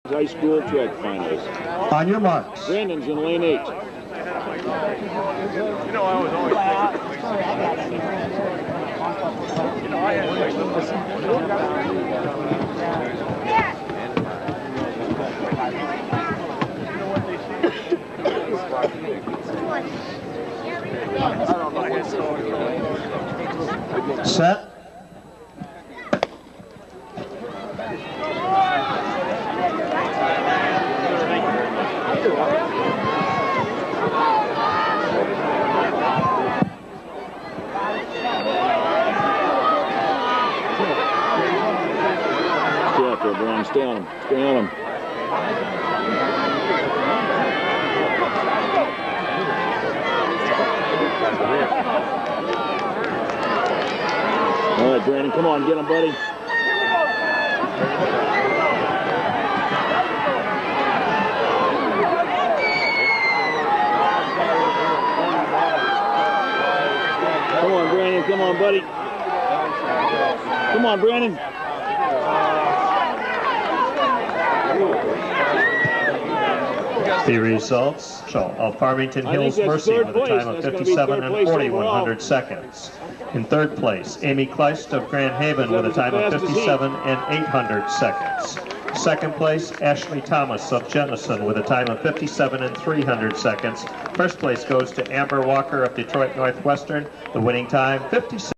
High school track finals. On your marks. Brandon's in lane 8. You know, I was always sorry, I got it. You know, I had Set. Stay out there, Brian. Stay on him. Stay on him. All right, Brandon, come on, get him, buddy. Come on, Brandon, come on, buddy. Come on, Brandon. The results show Farmington Hills Mercy with a time of 57 and 41 seconds. In third place, Amy Kleist of Grand Haven with a time of 57 and 800 seconds. Second place, Ashley Thomas of Jennison with a time of 57 and 300 seconds. First place goes to Amber Walker of Detroit Northwestern. The winning time, 56.